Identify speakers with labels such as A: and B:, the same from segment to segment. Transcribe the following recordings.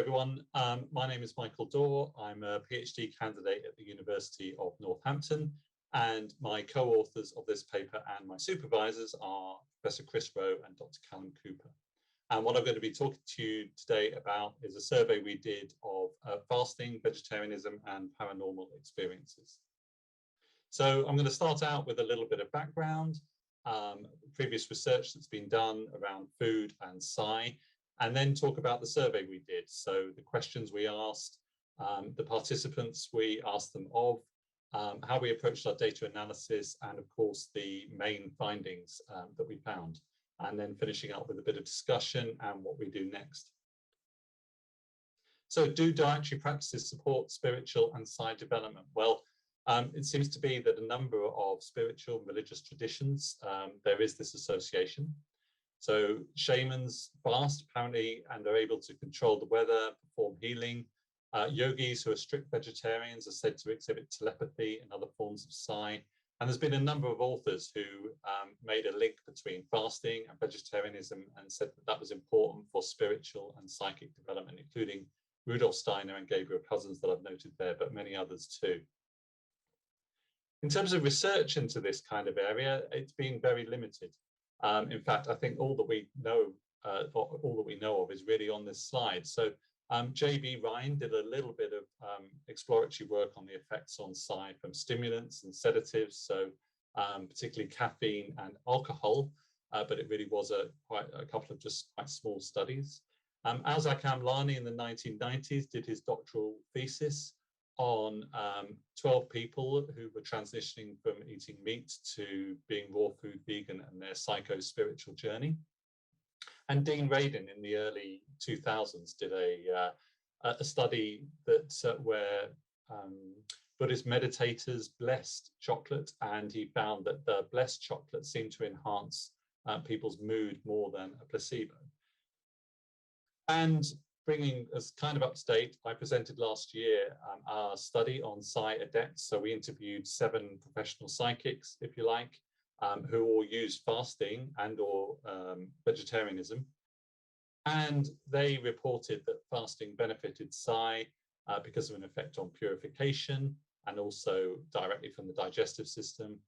A: everyone. My name is Michael Dorr. I'm a PhD candidate at the University of Northampton, and my co-authors of this paper and my supervisors are Professor Chris Rowe and Dr. Callum Cooper. And what I'm going to be talking to you today about is a survey we did of fasting, vegetarianism, and paranormal experiences. So I'm going to start out with a little bit of background, previous research that's been done around food and psi, and then talk about the survey we did. So the questions we asked, the participants we asked them of, how we approached our data analysis, and of course the main findings that we found, and then finishing up with a bit of discussion and what we do next. So do dietary practices support spiritual and psi development? Well, it seems to be that a number of spiritual and religious traditions, there is this association. So shamans fast apparently and are able to control the weather, perform healing. Yogis who are strict vegetarians are said to exhibit telepathy and other forms of psi. And there's been a number of authors who made a link between fasting and vegetarianism and said that that was important for spiritual and psychic development, including Rudolf Steiner and Gabriel Cousens that I've noted there, but many others too. In terms of research into this kind of area, it's been very limited. In fact, I think all that we know of is really on this slide. So J.B. Ryan did a little bit of exploratory work on the effects on psi from stimulants and sedatives, so particularly caffeine and alcohol, but it really was quite a couple of just quite small studies. Alzak Amlani in the 1990s did his doctoral thesis on 12 people who were transitioning from eating meat to being raw food vegan and their psycho-spiritual journey. And Dean Radin in the early 2000s did a study that where Buddhist meditators blessed chocolate, and he found that the blessed chocolate seemed to enhance people's mood more than a placebo. And bringing us kind of up to date, I presented last year our study on psi-adepts. So we interviewed 7 professional psychics, if you like, who all used fasting and or vegetarianism. And they reported that fasting benefited psi because of an effect on purification and also directly from the digestive system.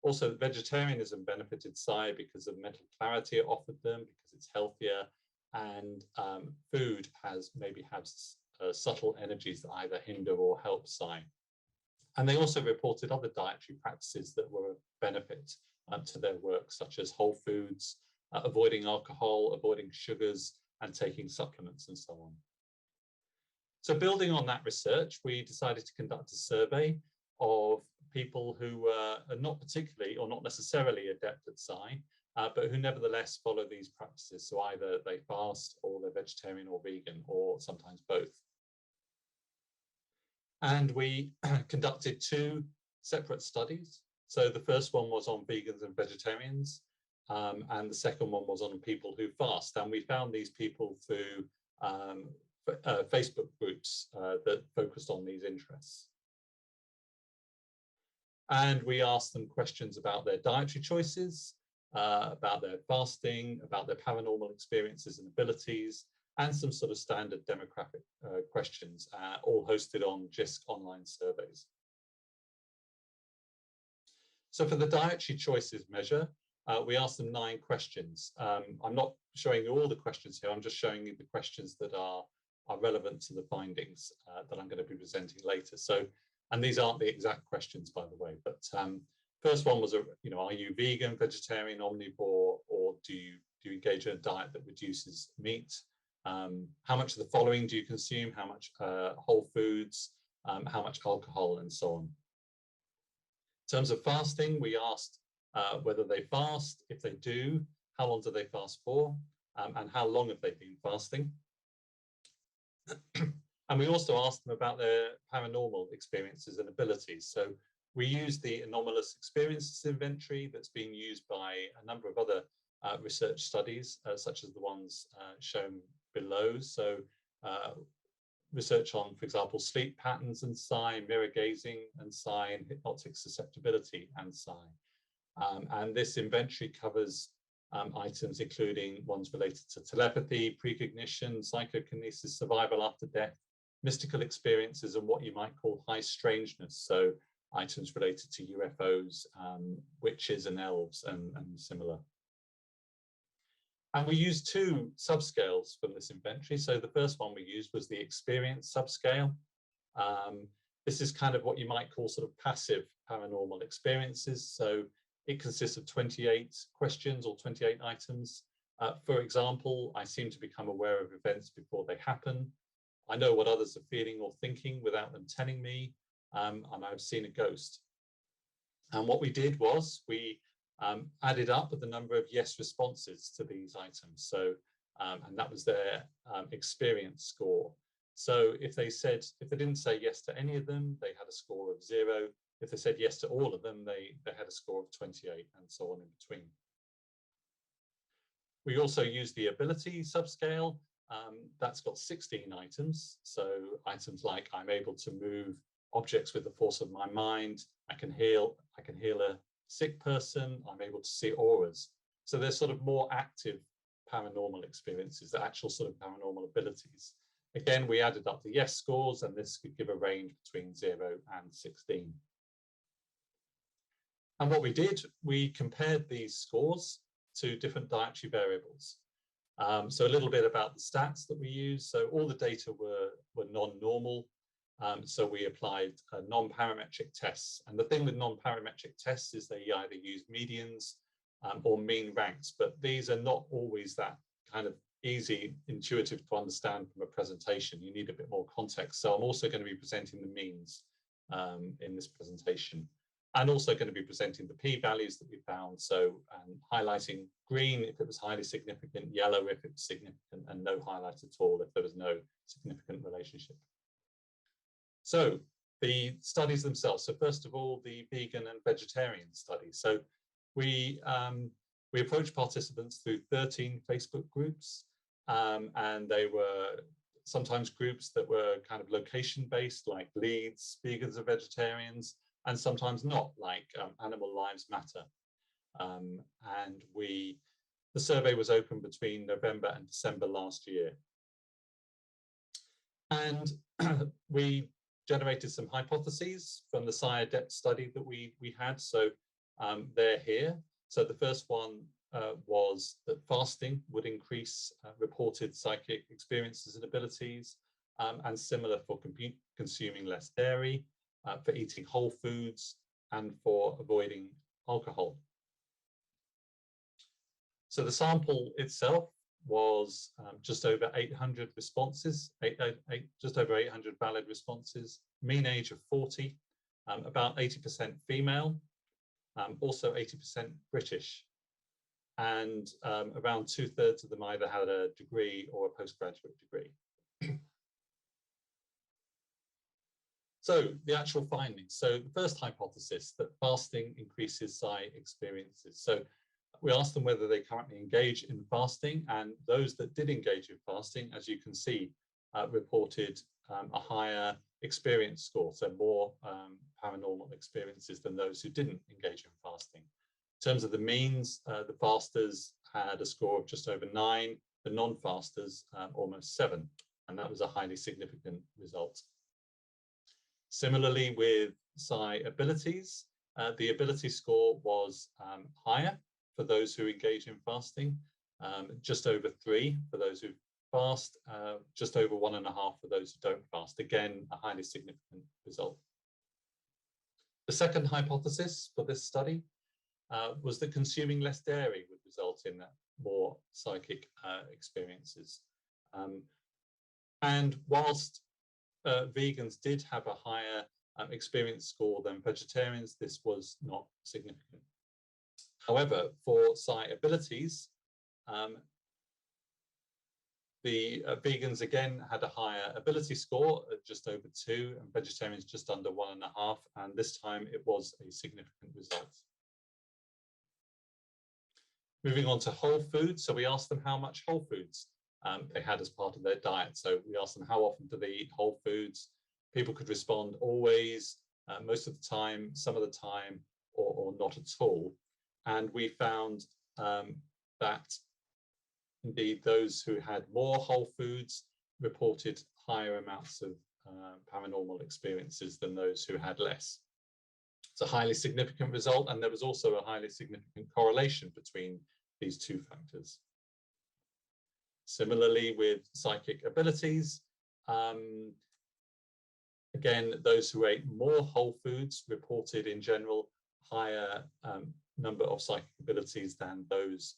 A: Also, vegetarianism benefited psi because of mental clarity it offered them, because it's healthier, and food maybe has subtle energies that either hinder or help psi. And they also reported other dietary practices that were of benefit to their work, such as whole foods, avoiding alcohol, avoiding sugars, and taking supplements and so on. So building on that research, we decided to conduct a survey of people who are not particularly or not necessarily adept at psi, but who nevertheless follow these practices. So either they fast or they're vegetarian or vegan, or sometimes both. And we conducted 2 separate studies. So the first one was on vegans and vegetarians, and the second one was on people who fast. And we found these people through Facebook groups that focused on these interests. And we asked them questions about their dietary choices, about their fasting, about their paranormal experiences and abilities, and some sort of standard demographic questions, all hosted on JISC online surveys. So for the dietary choices measure, we asked them 9 questions. I'm not showing you all the questions here, I'm just showing you the questions that are relevant to the findings that I'm going to be presenting later. So, and these aren't the exact questions, by the way, but first one was, are you vegan, vegetarian, omnivore, or do you engage in a diet that reduces meat? How much of the following do you consume? How much whole foods? How much alcohol, and so on. In terms of fasting, we asked whether they fast. If they do, how long do they fast for? And how long have they been fasting? And we also asked them about their paranormal experiences and abilities. So we used the anomalous experiences inventory that's been used by a number of other research studies, such as the ones shown below. So research on, for example, sleep patterns and psi, mirror gazing and psi, and hypnotic susceptibility and psi. And this inventory covers items, including ones related to telepathy, precognition, psychokinesis, survival after death, mystical experiences, and what you might call high strangeness. So items related to UFOs, witches and elves and similar. And we used two subscales from this inventory. So the first one we used was the experience subscale. This is kind of what you might call sort of passive paranormal experiences. So it consists of 28 questions or 28 items. For example, I seem to become aware of events before they happen. I know what others are feeling or thinking without them telling me, and I've seen a ghost. And what we did was we added up the number of yes responses to these items. So, and that was their experience score. So if they didn't say yes to any of them, they had a score of 0. If they said yes to all of them, they had a score of 28, and so on in between. We also use the ability subscale. That's got 16 items. So items like I'm able to move objects with the force of my mind. I can heal a sick person. I'm able to see auras. So there's sort of more active paranormal experiences, the actual sort of paranormal abilities. Again, we added up the yes scores, and this could give a range between 0 and 16. And what we did, we compared these scores to different dietary variables. So a little bit about the stats that we use. So all the data were non-normal. So we applied non-parametric tests. And the thing with non-parametric tests is they either use medians or mean ranks, but these are not always that kind of easy, intuitive to understand from a presentation. You need a bit more context. So I'm also going to be presenting the means in this presentation, and also going to be presenting the p-values that we found. So highlighting green if it was highly significant, yellow if it was significant, and no highlight at all if there was no significant relationship. So the studies themselves. So first of all, the vegan and vegetarian study. So we approached participants through 13 Facebook groups, and they were sometimes groups that were kind of location-based, like Leeds, vegans and vegetarians, and sometimes not, like Animal Lives Matter. And the survey was open between November and December last year. And we generated some hypotheses from the Adept study that we had. So they're here. So the first one was that fasting would increase reported psychic experiences and abilities, and similar for consuming less dairy, for eating whole foods, and for avoiding alcohol. So the sample itself was just over 800 responses, just over 800 valid responses, mean age of 40, about 80% female, also 80% British, and around 2/3 of them either had a degree or a postgraduate degree. So the actual findings. So the first hypothesis, that fasting increases psi experiences. So we asked them whether they currently engage in fasting, and those that did engage in fasting, as you can see, reported a higher experience score, so more paranormal experiences than those who didn't engage in fasting. In terms of the means, the fasters had a score of just over 9, the non-fasters almost 7, and that was a highly significant result. Similarly, with psi abilities, the ability score was higher for those who engage in fasting, just over 3 for those who fast, just over 1.5 for those who don't fast. Again, a highly significant result. The second hypothesis for this study was that consuming less dairy would result in more psychic experiences. And whilst vegans did have a higher experience score than vegetarians, this was not significant. However, for psi abilities, the vegans again had a higher ability score at just over 2, and vegetarians just under 1.5, and this time it was a significant result. Moving on to whole foods, so we asked them how much whole foods they had as part of their diet. So we asked them how often do they eat whole foods. People could respond always, most of the time, some of the time, or not at all. And we found that indeed those who had more whole foods reported higher amounts of paranormal experiences than those who had less. It's a highly significant result, and there was also a highly significant correlation between these two factors. Similarly, with psychic abilities, again, those who ate more whole foods reported in general higher number of psychic abilities than those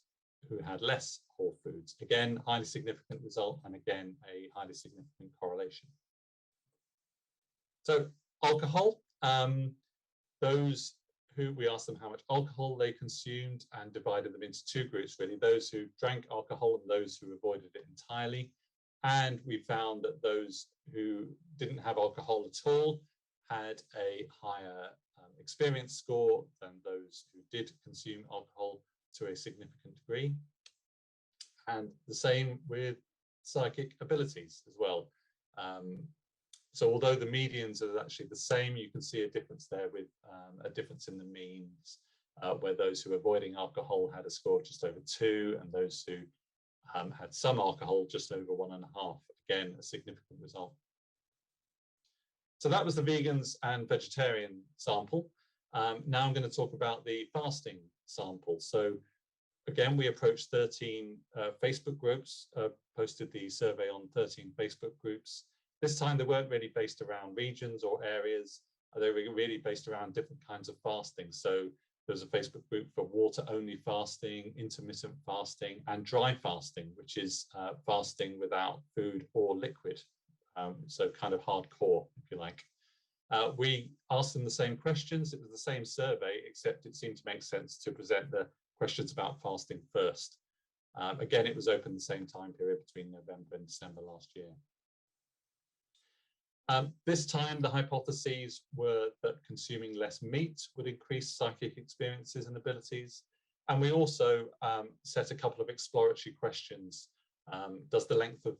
A: who had less whole foods. Again, highly significant result, and again, a highly significant correlation. So alcohol, those who we asked them how much alcohol they consumed and divided them into two groups, really, those who drank alcohol and those who avoided it entirely. And we found that those who didn't have alcohol at all had a higher experience score than those who did consume alcohol to a significant degree. And the same with psychic abilities as well. So although the medians are actually the same, you can see a difference there with a difference in the means, where those who were avoiding alcohol had a score of just over 2, and those who had some alcohol just over 1.5. Again, a significant result. So that was the vegans and vegetarian sample. Now I'm going to talk about the fasting sample. So again, we approached 13 Facebook groups, posted the survey on 13 Facebook groups. This time they weren't really based around regions or areas. They were really based around different kinds of fasting. So there was a Facebook group for water-only fasting, intermittent fasting, and dry fasting, which is fasting without food or liquid. So kind of hardcore, if you like. We asked them the same questions. It was the same survey, except it seemed to make sense to present the questions about fasting first. Again, it was open the same time period between November and December last year. This time, the hypotheses were that consuming less meat would increase psychic experiences and abilities. And we also set a couple of exploratory questions. Does the length of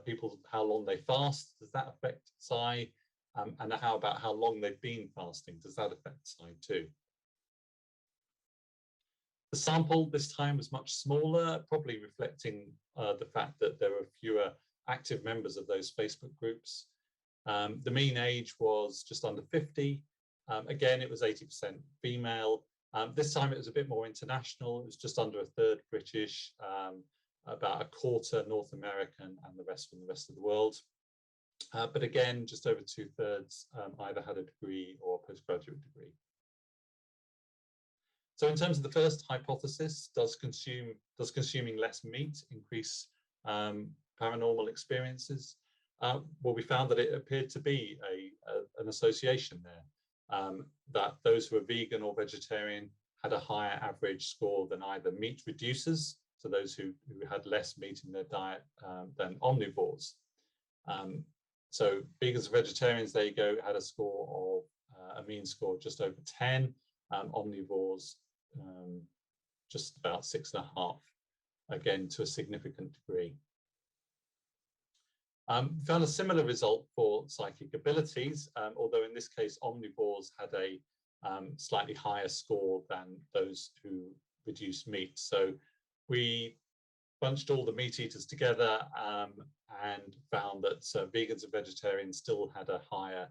A: people, how long they fast, does that affect psi? And how about how long they've been fasting? Does that affect psi too? The sample this time was much smaller, probably reflecting the fact that there were fewer active members of those Facebook groups. The mean age was just under 50. Again, it was 80% female. This time it was a bit more international. It was just under a third British, about a quarter North American, and the rest from the rest of the world. But again, just over 2/3 either had a degree or a postgraduate degree. So in terms of the first hypothesis, does consuming less meat increase paranormal experiences? Well, we found that it appeared to be an association there, that those who are vegan or vegetarian had a higher average score than either meat reducers, so those who had less meat in their diet, than omnivores. So vegans and vegetarians, there you go, had a score of a mean score of just over 10, omnivores just about 6.5, again to a significant degree. Found a similar result for psychic abilities, although in this case omnivores had a slightly higher score than those who reduced meat. So we bunched all the meat eaters together and found that vegans and vegetarians still had a higher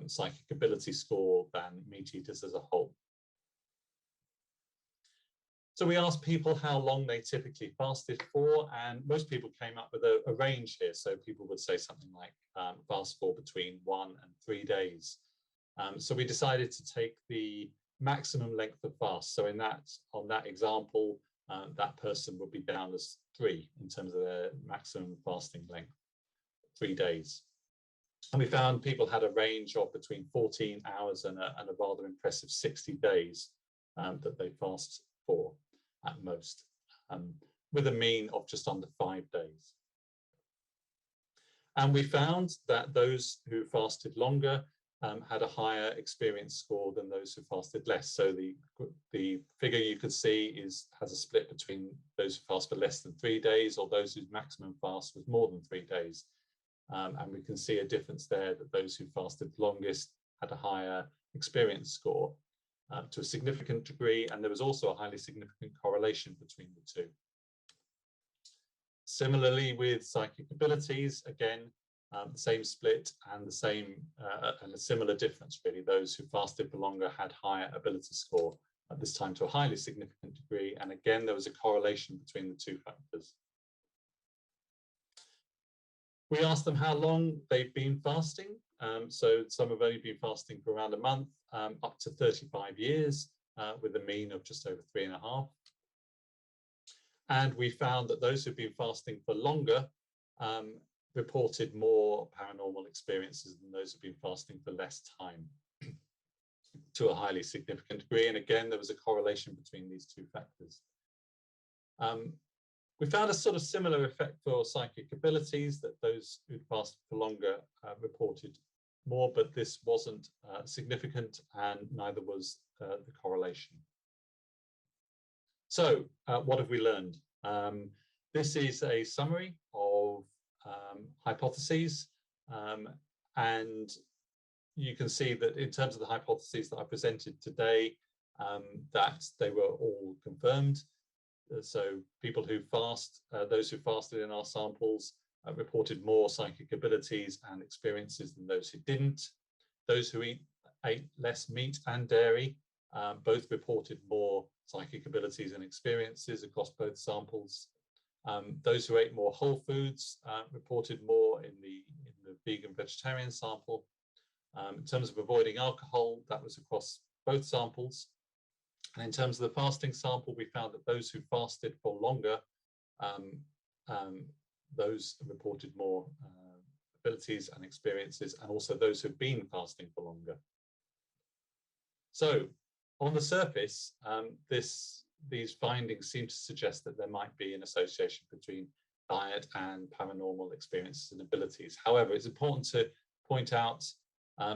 A: psychic ability score than meat eaters as a whole. So we asked people how long they typically fasted for, and most people came up with a range here. So people would say something like fast for between 1 and 3 days. So we decided to take the maximum length of fast. So on that example, that person would be down as 3 in terms of their maximum fasting length, 3 days. And we found people had a range of between 14 hours and a rather impressive 60 days that they fast for at most, with a mean of just under 5 days. And we found that those who fasted longer had a higher experience score than those who fasted less. So the figure you could see has a split between those who fast for less than 3 days or those whose maximum fast was more than 3 days. And we can see a difference there, that those who fasted longest had a higher experience score. to a significant degree, and there was also a highly significant correlation between the two. Similarly, with psychic abilities, again, the same split and the same and a similar difference, really. Those who fasted for longer had higher ability score, at this time to a highly significant degree, and again there was a correlation between the two factors. We asked them how long they've been fasting. So some have only been fasting for around a month, up to 35 years, with a mean of just over 3.5. And we found that those who've been fasting for longer reported more paranormal experiences than those who've been fasting for less time, to a highly significant degree. And again, there was a correlation between these two factors. We found a sort of similar effect for psychic abilities, that those who'd fasted for longer reported more, but this wasn't significant, and neither was the correlation. So what have we learned? This is a summary of hypotheses, and you can see that in terms of the hypotheses that I presented today, that they were all confirmed. So people who fast, those who fasted in our samples reported more psychic abilities and experiences than those who didn't. Those who ate less meat and dairy both reported more psychic abilities and experiences across both samples. Those who ate more whole foods reported more in the vegan vegetarian sample. In terms of avoiding alcohol, that was across both samples. And in terms of the fasting sample, we found that those who fasted for longer, those reported more abilities and experiences, and also those who've been fasting for longer. So on the surface, these findings seem to suggest that there might be an association between diet and paranormal experiences and abilities. However, it's important to point out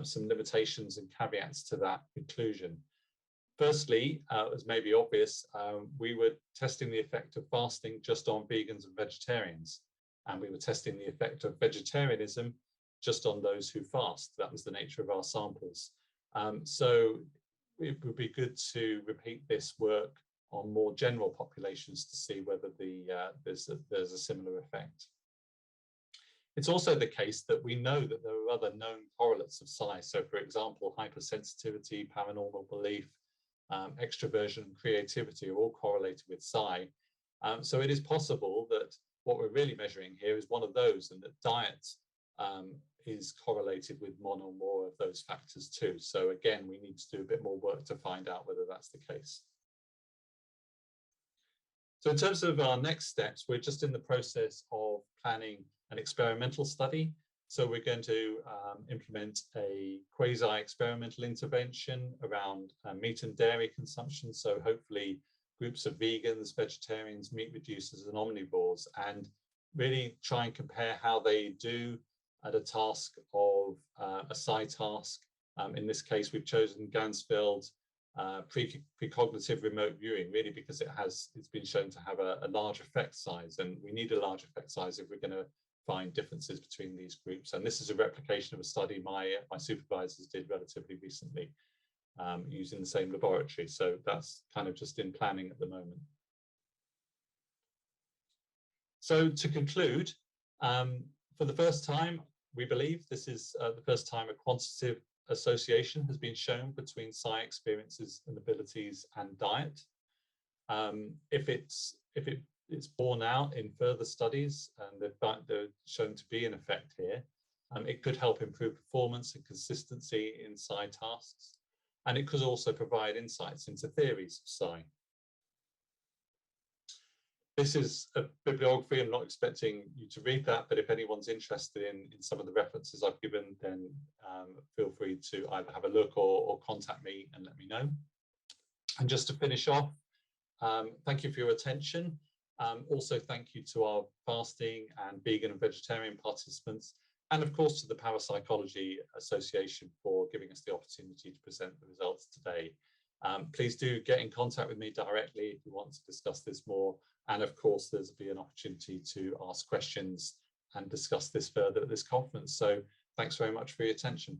A: some limitations and caveats to that conclusion. Firstly, as may be obvious, we were testing the effect of fasting just on vegans and vegetarians, and we were testing the effect of vegetarianism just on those who fast. That was the nature of our samples. So it would be good to repeat this work on more general populations to see whether there's a similar effect. It's also the case that we know that there are other known correlates of psi. So, for example, hypersensitivity, paranormal belief, extroversion, and creativity are all correlated with psi. So it is possible that what we're really measuring here is one of those, and that diet is correlated with one or more of those factors too. So again, we need to do a bit more work to find out whether that's the case. So in terms of our next steps, we're just in the process of planning an experimental study. So we're going to implement a quasi-experimental intervention around meat and dairy consumption. So hopefully groups of vegans, vegetarians, meat reducers, and omnivores, and really try and compare how they do at a task of a psi task. In this case, we've chosen Gansfeld precognitive remote viewing, really because it's been shown to have a large effect size, and we need a large effect size if we're going to find differences between these groups. And this is a replication of a study my supervisors did relatively recently using the same laboratory. So that's kind of just in planning at the moment. So to conclude, for the first time, we believe this is the first time a quantitative association has been shown between psi experiences and abilities and diet. If it's borne out in further studies, and they're shown to be an effect here, it could help improve performance and consistency in psi tasks, and it could also provide insights into theories of psi. This is a bibliography. I'm not expecting you to read that, but if anyone's interested in some of the references I've given, then feel free to either have a look or contact me and let me know. And just to finish off, thank you for your attention. Also, thank you to our fasting and vegan and vegetarian participants, and of course to the Parapsychology Association for giving us the opportunity to present the results today. Please do get in contact with me directly if you want to discuss this more. And of course, there's be an opportunity to ask questions and discuss this further at this conference. So thanks very much for your attention.